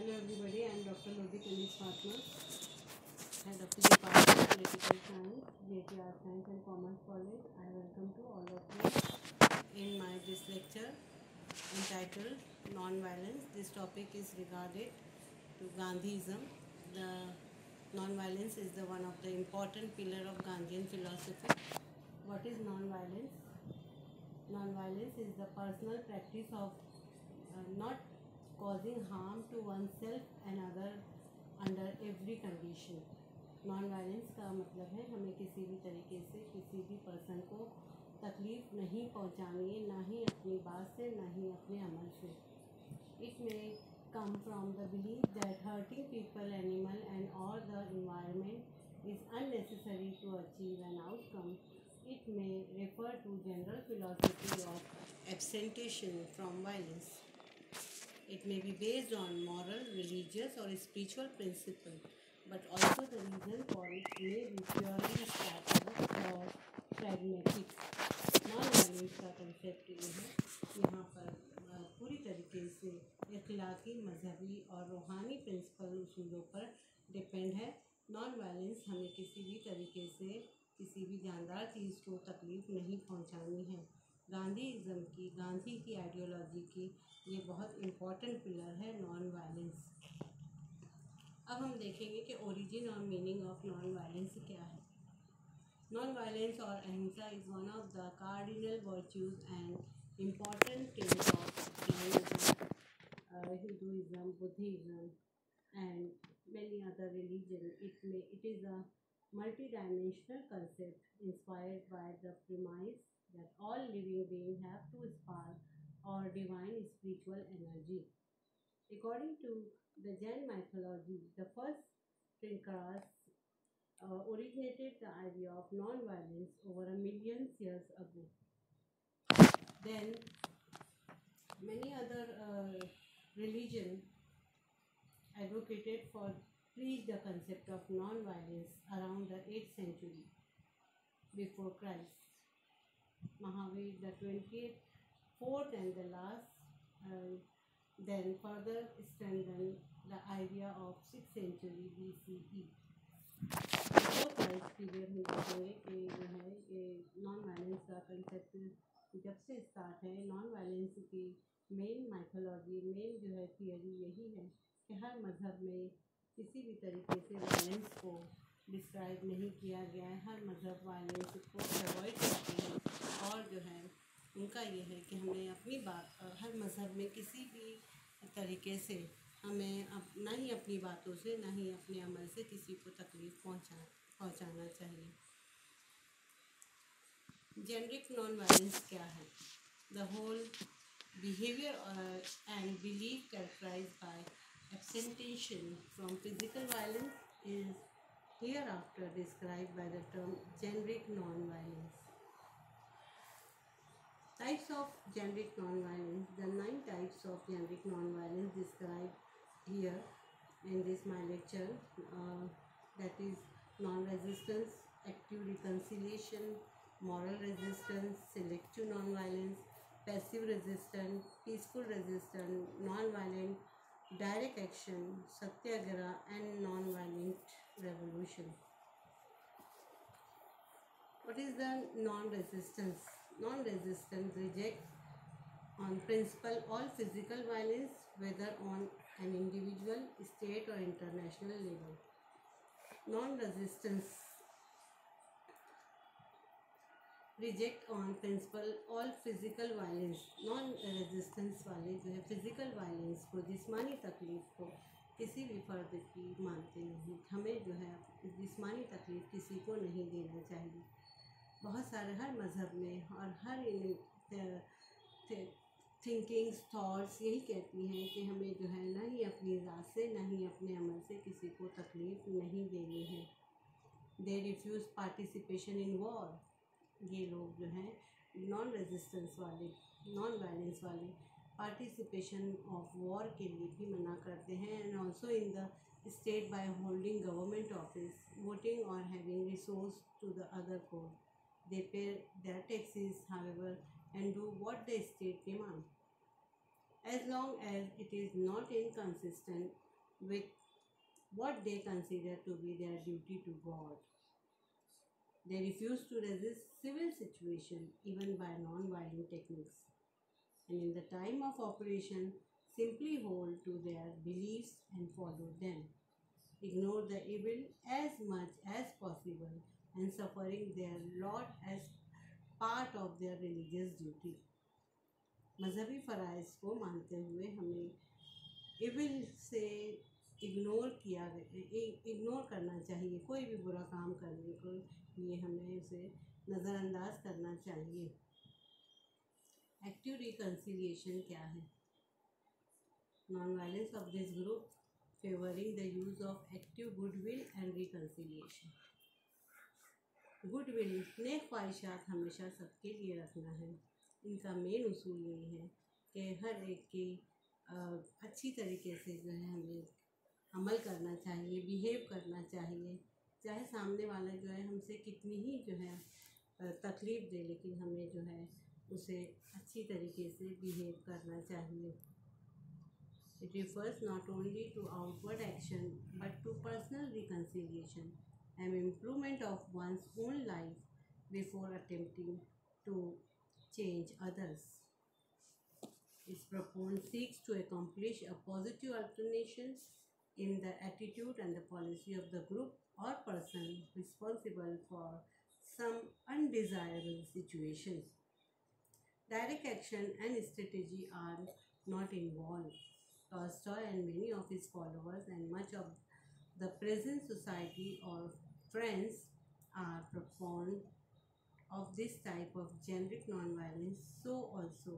Hello everybody, I am Dr. Lodi Kanis Fatma, Head of the Department of Political Science, JTR Science and Commerce College. I welcome to all of you in this lecture entitled Non-Violence. This topic is regarded to Gandhism. The non-violence is the one of the important pillar of Gandhian philosophy. What is non-violence? Non-violence is the personal practice of not causing harm to oneself and other under every condition. Non-violence का मतलब है हमें किसी भी तरीके से किसी भी पर्सन को तकलीफ़ नहीं पहुंचानी है, ना ही अपनी बात से ना ही अपने अमल से. It may come from the believe that hurting people, animal and और the environment is unnecessary to achieve an outcome. It may refer to general philosophy of abstention from violence. It may be based on moral, religious or spiritual principle, but also the reason for it may be purely static or pragmatic. Non-violence का concept ये है, यहाँ पर पूरी तरीके से इखलाकी, मजहबी और रूहानी प्रिंसिपल उसूलों पर डिपेंड है. नॉन-वायलेंस हमें किसी भी तरीके से किसी भी जानदार चीज़ को तकलीफ़ नहीं पहुंचानी है. गांधी की आइडियोलॉजी की ये बहुत इम्पॉर्टेंट पिलर है नॉन वायलेंस. अब हम देखेंगे कि ओरिजिन और मीनिंग ऑफ नॉन वायलेंस क्या है. नॉन वायलेंस और अहिंसा is one of the cardinal virtues and important things of Jainism, Hinduism, Buddhism and many other religions. It is a multidimensional concept inspired by the premise that all living beings have to spark or divine spiritual energy. According to the Jain mythology, the first thinkers originated the idea of non-violence over a million years ago. Then many other religions advocated for preached the concept of non-violence around the 8th century before Christ. Mahavir, the 24th and the last, then further strengthened the idea of 6th century BCE. Before Christ period हम देखेंगे कि जो है ये non violence का concept जब से start है. नॉन वायलेंस की मेन माइथोलॉजी, मेन जो है थियरी यही है कि हर मज़हब में किसी भी तरीके से वायलेंस को डिस्क्राइब नहीं किया गया है. हर मज़हब वायलेंस को अवॉइड करते हैं और जो है उनका ये है कि हमें अपनी बात, हर मज़हब में किसी भी तरीके से हमें ना ही अपनी बातों से ना ही अपने अमल से किसी को तकलीफ़ पहुंचाना चाहिए. जेनरिक नॉन वायलेंस क्या है? The whole behavior and belief characterized by abstention from physical violence is hereafter described by the term generic non-violence. Types of generic non-violence. The 9 types of generic non-violence described here in this my lecture, that is non-resistance, active reconciliation, moral resistance, selective non-violence, passive resistance, peaceful resistance, non-violent, direct action, satyagraha and non-violent revolution. What is the non-resistance? Non-resistance rejects on principle all physical violence, whether on an individual, state or international level. Non-resistance reject on principle all physical violence. Non resistance वाले जो है physical violence को, जिस्मानी तकलीफ़ को किसी भी फ़र्द की मानते नहीं. हमें जो है जिस्मानी तकलीफ़ किसी को नहीं देना चाहिए. बहुत सारे हर मज़हब में और हर थिंकिंग्स, थॉट्स यही कहती हैं कि हमें जो है ना ही अपनी ज़ात से ना ही अपने अमल से किसी को तकलीफ़ नहीं देनी है. They refuse participation in war. ये लोग जो हैं नॉन रेजिस्टेंस वाले, नॉन वायलेंस वाले पार्टिसिपेशन ऑफ वॉर के लिए भी मना करते हैं. And also in the state by holding government office, voting और having resource to the other code. They pay their taxes however and do what the state demand. As long as it is not inconsistent with what they consider to be their duty to God. They refuse to resist civil situation even by non-violent techniques, and in the time of operation simply hold to their beliefs and follow them. Ignore the evil as much as possible and suffering their lot as part of their religious duty. मजहबी फ़राइज़ को मानते हुए हमें evil से ignore करना चाहिए। कोई भी बुरा काम करने को लिए हमें उसे नज़रअंदाज करना चाहिए। एक्टिव रिकन्सिलिएशन क्या है? Non violence of this group favouring the use of active goodwill and reconciliation. Goodwill नेक ख्वाहिशात हमेशा सबके लिए रखना है। इनका मेन उसूल यही है कि हर एक की अच्छी तरीके से जो है हमें अमल करना चाहिए, बिहेव करना चाहिए, चाहे सामने वाला जो है हमसे कितनी ही जो है तकलीफ़ दे, लेकिन हमें जो है उसे अच्छी तरीके से बिहेव करना चाहिए। It refers not only to outward action but to personal reconciliation and improvement of one's own life before attempting to change others. Its proponent seeks to accomplish a positive alternation in the attitude and the policy of the group or person responsible for some undesirable situation. Direct action and strategy are not involved. Tolstoy and many of his followers and much of the present society or friends are proponents of this type of generic nonviolence, so also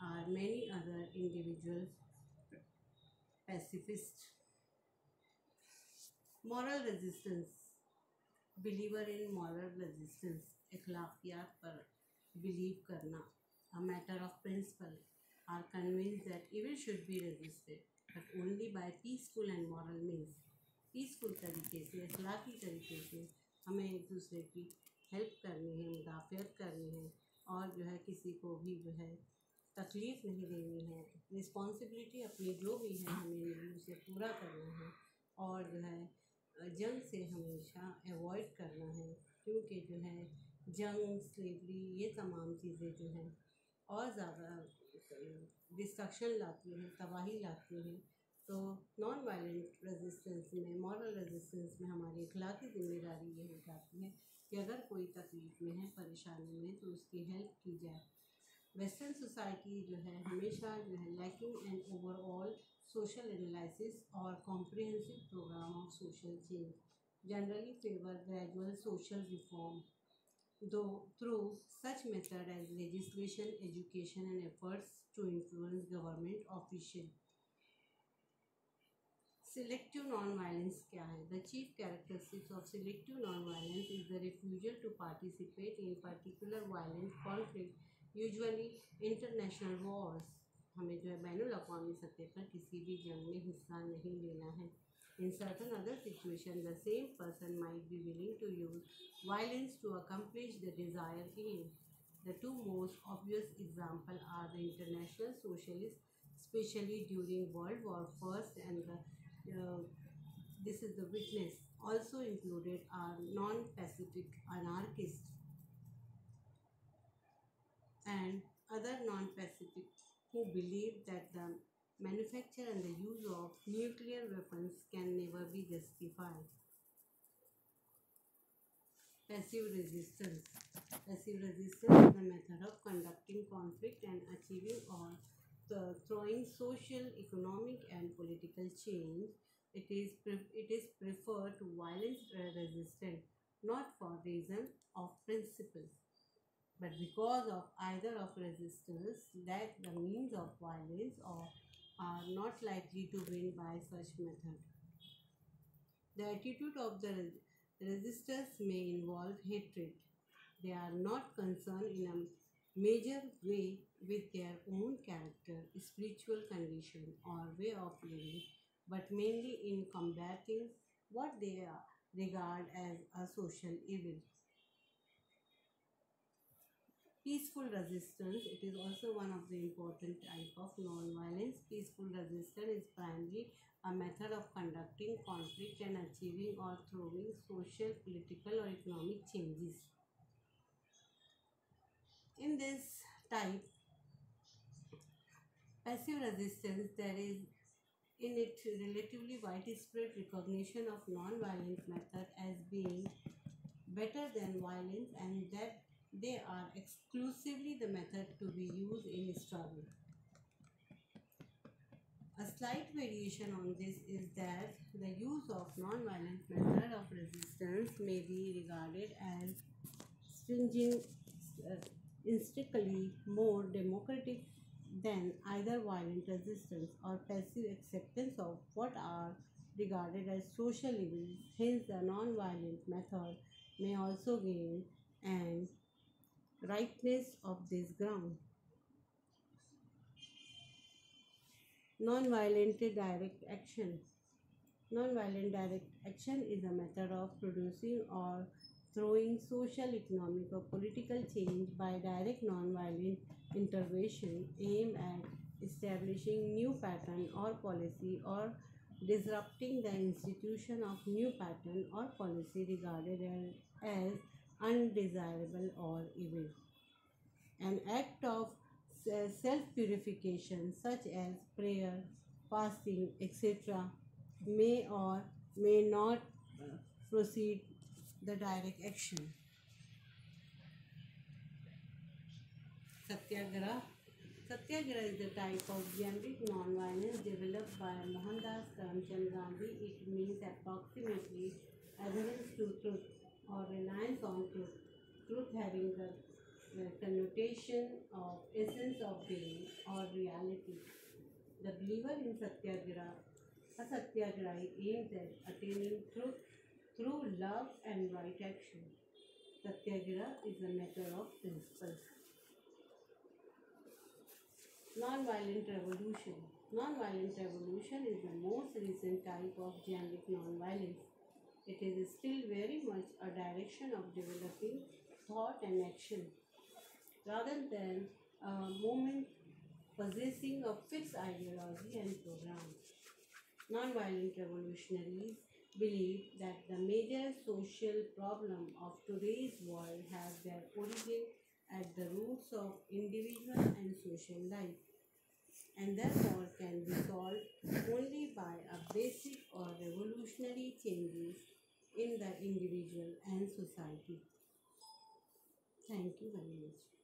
are many other individual pacifists. Moral resistance. Believer in moral resistance. अखलाकियात पर believe करना. A matter of principle. Are convinced that evil should be resisted, but only by peaceful and moral means. Peaceful तरीके से, अखलाकी तरीके से हमें एक दूसरे की हेल्प करनी है, मुदाफ़ियत करनी है, और जो है किसी को भी जो है तकलीफ़ नहीं देनी है। रिस्पॉन्सिबिलिटी अपनी जो भी है हमें मिली उसे पूरा करना है, और जो है जंग से हमेशा अवॉइड करना है, क्योंकि जो है जंग, स्लेवरी, ये तमाम चीज़ें जो हैं और ज़्यादा डिस्ट्रक्शन लाती हैं, तबाही लाती हैं। तो नॉन वायलेंट रेजिस्टेंस में, मॉरल रेजिस्टेंस में हमारी अखलाकी ज़िम्मेदारी ये हो जाती है कि अगर कोई तकलीफ़ में है, परेशानी में, तो उसकी हेल्प की जाए। वेस्टर्न सोसाइटी जो है हमेशा जो है lacking an overall social analysis और comprehensive programme of social change, generally favour gradual social reform, though through such method as legislation, education and efforts to influence government official. Selective non-violence क्या है? The chief characteristics of selective non-violence is the refusal to participate in particular violent conflict, usually international wars. हमें जो है बैनुल अक़वामी सतह पर किसी भी जंग में हिस्सा नहीं लेना है। In certain other situations, the same person might be willing to use violence to accomplish the desired aim. The two most obvious examples are the international socialists, especially during World War I, and this is the witness. Also included are non-pacific anarchists and other non-pacific who believe that the manufacture and the use of nuclear weapons can never be justified. Passive resistance. Passive resistance is the method of conducting conflict and achieving or throwing social, economic and political change. It is preferred to violence resistance, not for reason of principle, but because of either of resistance lack the means of violence or are not likely to win by such method. The attitude of the resistors may involve hatred. They are not concerned in a major way with their own character, spiritual condition, or way of living, but mainly in combating what they regard as a social evil. Peaceful resistance, it is also one of the important type of non-violence. Peaceful resistance is primarily a method of conducting conflict and achieving or throwing social, political or economic changes. In this type, passive resistance, there is in it relatively widespread recognition of non-violent method as being better than violence and that they are exclusively the method to be used in struggle. A slight variation on this is that the use of non-violent method of resistance may be regarded as stringent, uh, intrinsically more democratic than either violent resistance or passive acceptance of what are regarded as social evils. Hence, the non-violent method may also gain an rightness of this ground. Non-violent direct action. Non-violent direct action is a method of producing or throwing social, economic, or political change by direct non-violent intervention aimed at establishing new pattern or policy or disrupting the institution of new pattern or policy regarded as undesirable or evil. An act of self purification, such as prayer, fasting, etc., may or may not proceed the direct action. Satyagraha. Satyagraha is the type of generic non-violence developed by Mohandas Karamchand Gandhi. It means approximately adherence to truth or reliance on truth. Truth having the connotation of essence of being or reality. The believer in Satyagraha, a Satyagrahi aims at attaining truth through love and right action. Satyagraha is a matter of principle. Nonviolent revolution. Nonviolent revolution is the most recent type of generic nonviolence. It is still very much a direction of developing thought and action rather than a movement possessing a fixed ideology and program. Nonviolent revolutionaries believe that the major social problem of today's world has their origin at the roots of individual and social life and therefore can be solved only by a basic or revolutionary changes in the individual and society. Thank you very much.